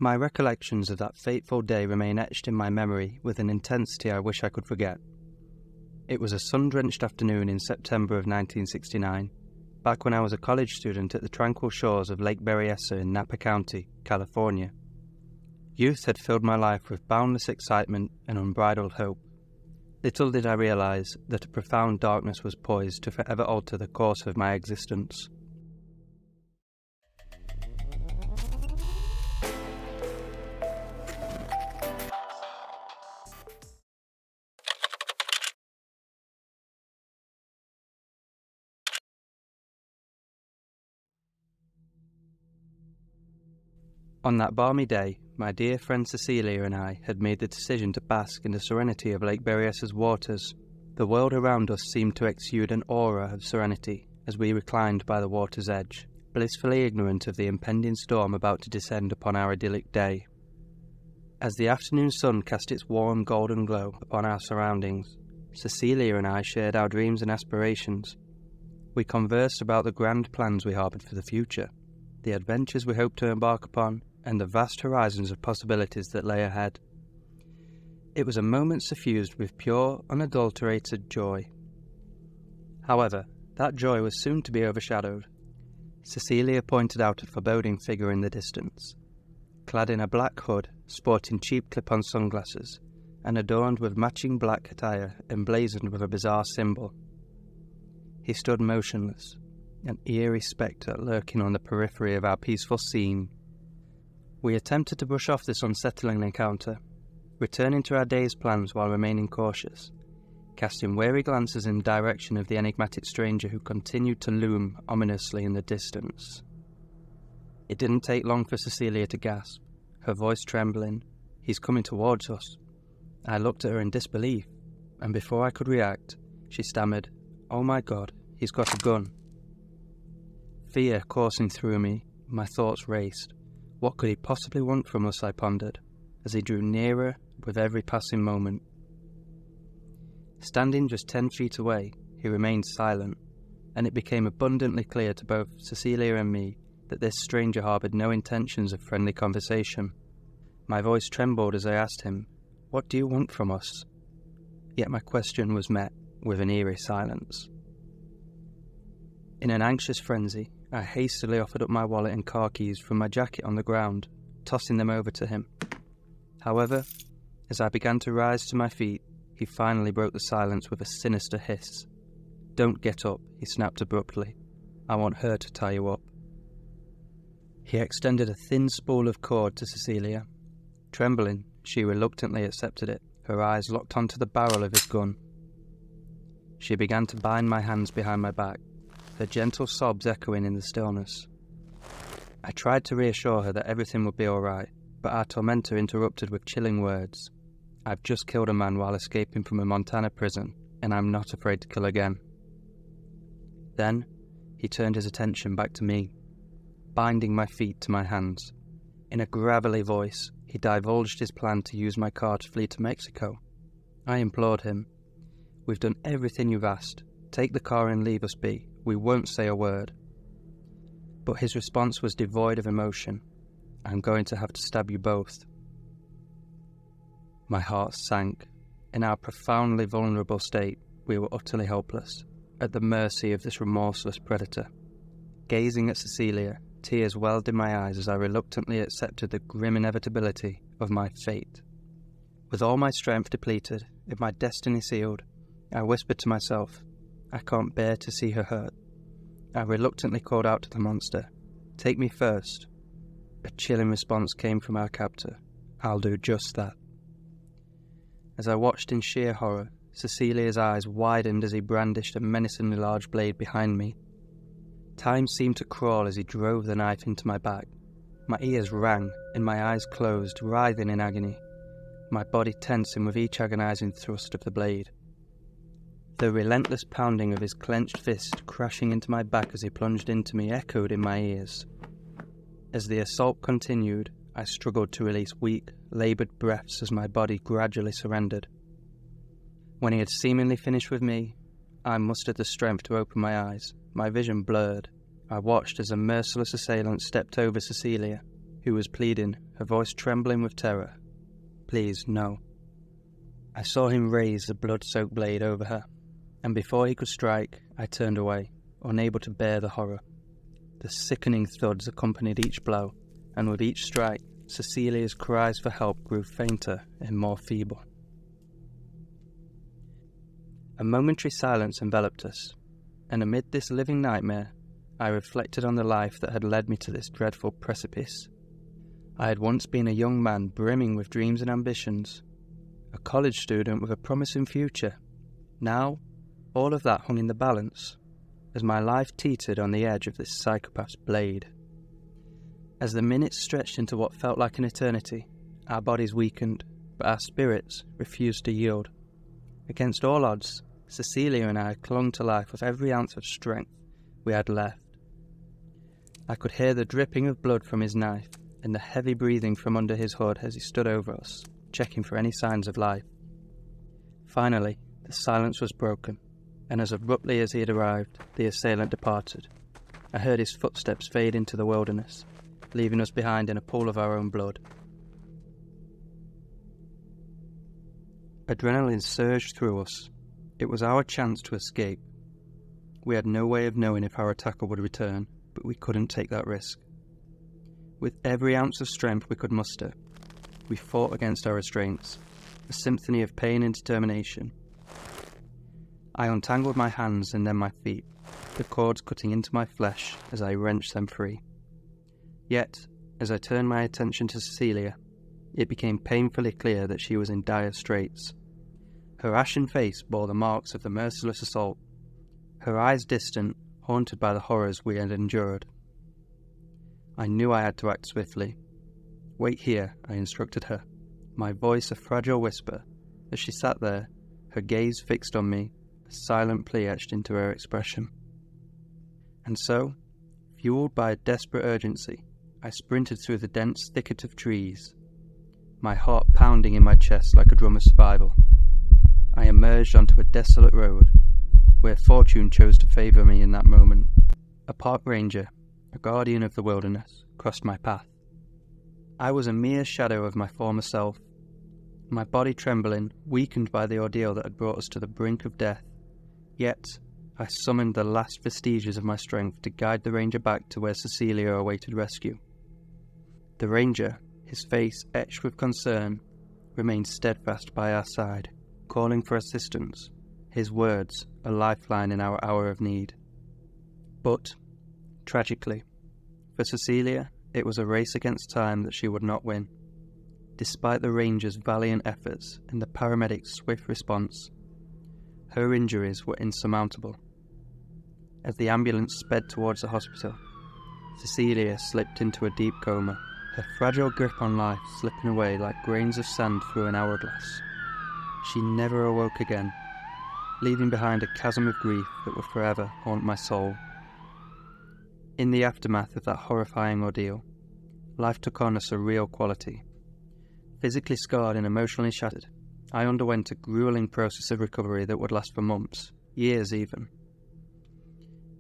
My recollections of that fateful day remain etched in my memory with an intensity I wish I could forget. It was a sun-drenched afternoon in September of 1969, back when I was a college student at the tranquil shores of Lake Berryessa in Napa County, California. Youth had filled my life with boundless excitement and unbridled hope. Little did I realize that a profound darkness was poised to forever alter the course of my existence. On that balmy day, my dear friend Cecelia and I had made the decision to bask in the serenity of Lake Berryessa's waters. The world around us seemed to exude an aura of serenity as we reclined by the water's edge, blissfully ignorant of the impending storm about to descend upon our idyllic day. As the afternoon sun cast its warm golden glow upon our surroundings, Cecelia and I shared our dreams and aspirations. We conversed about the grand plans we harboured for the future, the adventures we hoped to embark upon, and the vast horizons of possibilities that lay ahead. It was a moment suffused with pure, unadulterated joy. However, that joy was soon to be overshadowed. Cecelia pointed out a foreboding figure in the distance, clad in a black hood, sporting cheap clip-on sunglasses, and adorned with matching black attire emblazoned with a bizarre symbol. He stood motionless, an eerie spectre lurking on the periphery of our peaceful scene. We attempted to brush off this unsettling encounter, returning to our day's plans while remaining cautious, casting wary glances in the direction of the enigmatic stranger who continued to loom ominously in the distance. It didn't take long for Cecelia to gasp, her voice trembling. "He's coming towards us." I looked at her in disbelief, and before I could react, she stammered, "Oh my God, he's got a gun." Fear coursing through me, my thoughts raced. What could he possibly want from us, I pondered, as he drew nearer with every passing moment. Standing just 10 feet away, he remained silent, and it became abundantly clear to both Cecelia and me that this stranger harboured no intentions of friendly conversation. My voice trembled as I asked him, "What do you want from us?" Yet my question was met with an eerie silence. In an anxious frenzy, I hastily offered up my wallet and car keys from my jacket on the ground, tossing them over to him. However, as I began to rise to my feet, he finally broke the silence with a sinister hiss. "Don't get up," he snapped abruptly. "I want her to tie you up." He extended a thin spool of cord to Cecelia. Trembling, she reluctantly accepted it, her eyes locked onto the barrel of his gun. She began to bind my hands behind my back, her gentle sobs echoing in the stillness. I tried to reassure her that everything would be all right, but our tormentor interrupted with chilling words. "I've just killed a man while escaping from a Montana prison, and I'm not afraid to kill again." Then, he turned his attention back to me, binding my feet to my hands. In a gravelly voice, he divulged his plan to use my car to flee to Mexico. I implored him, "We've done everything you've asked. Take the car and leave us be. We won't say a word." But his response was devoid of emotion. "I'm going to have to stab you both." My heart sank. In our profoundly vulnerable state, we were utterly helpless, at the mercy of this remorseless predator. Gazing at Cecelia, tears welled in my eyes as I reluctantly accepted the grim inevitability of my fate. With all my strength depleted, and my destiny sealed, I whispered to myself, "I can't bear to see her hurt." I reluctantly called out to the monster, "Take me first." A chilling response came from our captor, "I'll do just that." As I watched in sheer horror, Cecilia's eyes widened as he brandished a menacingly large blade behind me. Time seemed to crawl as he drove the knife into my back. My ears rang, and my eyes closed, writhing in agony, my body tensing with each agonizing thrust of the blade. The relentless pounding of his clenched fist crashing into my back as he plunged into me echoed in my ears. As the assault continued, I struggled to release weak, laboured breaths as my body gradually surrendered. When he had seemingly finished with me, I mustered the strength to open my eyes. My vision blurred. I watched as a merciless assailant stepped over Cecelia, who was pleading, her voice trembling with terror. Please, no. I saw him raise the blood-soaked blade over her, and before he could strike, I turned away, unable to bear the horror. The sickening thuds accompanied each blow, and with each strike, Cecilia's cries for help grew fainter and more feeble. A momentary silence enveloped us, and amid this living nightmare, I reflected on the life that had led me to this dreadful precipice. I had once been a young man brimming with dreams and ambitions, a college student with a promising future. Now, all of that hung in the balance, as my life teetered on the edge of this psychopath's blade. As the minutes stretched into what felt like an eternity, our bodies weakened, but our spirits refused to yield. Against all odds, Cecelia and I clung to life with every ounce of strength we had left. I could hear the dripping of blood from his knife and the heavy breathing from under his hood as he stood over us, checking for any signs of life. Finally, the silence was broken, and as abruptly as he had arrived, the assailant departed. I heard his footsteps fade into the wilderness, leaving us behind in a pool of our own blood. Adrenaline surged through us. It was our chance to escape. We had no way of knowing if our attacker would return, but we couldn't take that risk. With every ounce of strength we could muster, we fought against our restraints, a symphony of pain and determination. I untangled my hands and then my feet, the cords cutting into my flesh as I wrenched them free. Yet, as I turned my attention to Cecelia, it became painfully clear that she was in dire straits. Her ashen face bore the marks of the merciless assault, her eyes distant, haunted by the horrors we had endured. I knew I had to act swiftly. Wait here, I instructed her, my voice a fragile whisper, as she sat there, her gaze fixed on me, a silent plea etched into her expression. And so, fueled by a desperate urgency, I sprinted through the dense thicket of trees, my heart pounding in my chest like a drum of survival. I emerged onto a desolate road, where fortune chose to favour me in that moment. A park ranger, a guardian of the wilderness, crossed my path. I was a mere shadow of my former self, my body trembling, weakened by the ordeal that had brought us to the brink of death. Yet, I summoned the last vestiges of my strength to guide the ranger back to where Cecelia awaited rescue. The ranger, his face etched with concern, remained steadfast by our side, calling for assistance, his words a lifeline in our hour of need. But, tragically, for Cecelia, it was a race against time that she would not win. Despite the ranger's valiant efforts and the paramedic's swift response, her injuries were insurmountable. As the ambulance sped towards the hospital, Cecelia slipped into a deep coma, her fragile grip on life slipping away like grains of sand through an hourglass. She never awoke again, leaving behind a chasm of grief that would forever haunt my soul. In the aftermath of that horrifying ordeal, life took on a surreal quality. Physically scarred and emotionally shattered, I underwent a grueling process of recovery that would last for months, years even.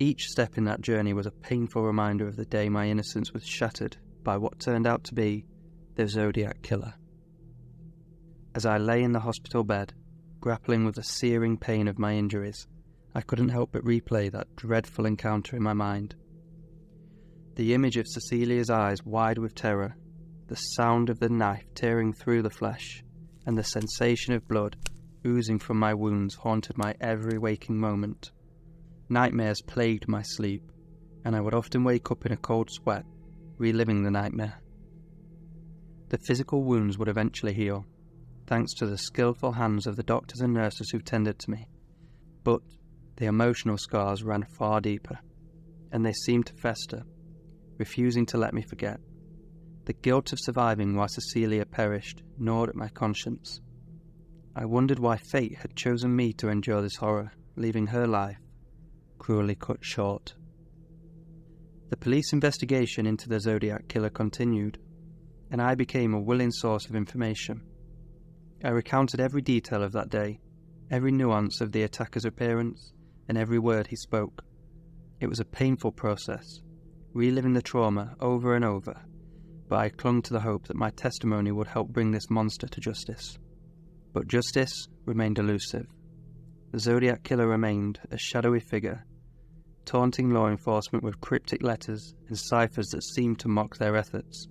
Each step in that journey was a painful reminder of the day my innocence was shattered by what turned out to be the Zodiac Killer. As I lay in the hospital bed, grappling with the searing pain of my injuries, I couldn't help but replay that dreadful encounter in my mind. The image of Cecilia's eyes wide with terror, the sound of the knife tearing through the flesh, and the sensation of blood oozing from my wounds haunted my every waking moment. Nightmares plagued my sleep, and I would often wake up in a cold sweat, reliving the nightmare. The physical wounds would eventually heal, thanks to the skillful hands of the doctors and nurses who tended to me, but the emotional scars ran far deeper, and they seemed to fester, refusing to let me forget. The guilt of surviving while Cecelia perished gnawed at my conscience. I wondered why fate had chosen me to endure this horror, leaving her life cruelly cut short. The police investigation into the Zodiac Killer continued, and I became a willing source of information. I recounted every detail of that day, every nuance of the attacker's appearance, and every word he spoke. It was a painful process, reliving the trauma over and over, but I clung to the hope that my testimony would help bring this monster to justice. But justice remained elusive. The Zodiac Killer remained a shadowy figure, taunting law enforcement with cryptic letters and ciphers that seemed to mock their efforts.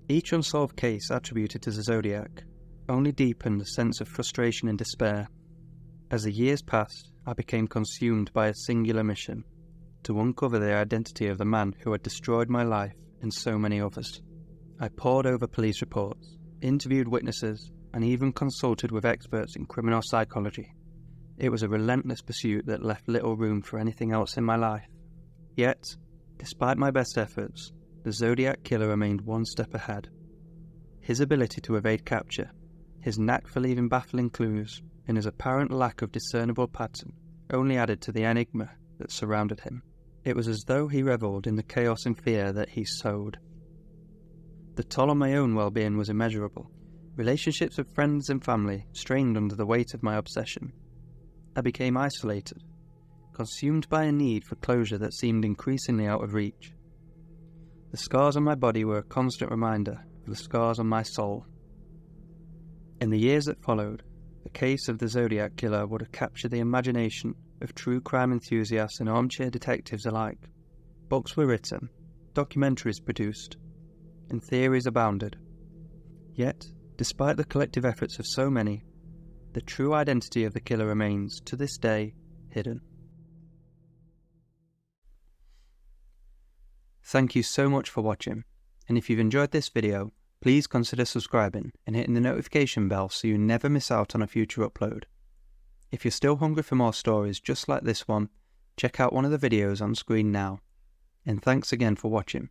Each unsolved case attributed to the Zodiac only deepened the sense of frustration and despair. As the years passed, I became consumed by a singular mission: to uncover the identity of the man who had destroyed my life and so many others. I pored over police reports, interviewed witnesses, and even consulted with experts in criminal psychology. It was a relentless pursuit that left little room for anything else in my life. Yet, despite my best efforts, the Zodiac Killer remained one step ahead. His ability to evade capture, his knack for leaving baffling clues, and his apparent lack of discernible pattern only added to the enigma that surrounded him. It was as though he revelled in the chaos and fear that he sowed. The toll on my own well-being was immeasurable. Relationships with friends and family strained under the weight of my obsession. I became isolated, consumed by a need for closure that seemed increasingly out of reach. The scars on my body were a constant reminder of the scars on my soul. In the years that followed, the case of the Zodiac Killer would have captured the imagination of true crime enthusiasts and armchair detectives alike. Books were written, documentaries produced, and theories abounded. Yet, despite the collective efforts of so many, the true identity of the killer remains, to this day, hidden. Thank you so much for watching, and if you've enjoyed this video, please consider subscribing and hitting the notification bell so you never miss out on a future upload. If you're still hungry for more stories just like this one, check out one of the videos on screen now. And thanks again for watching.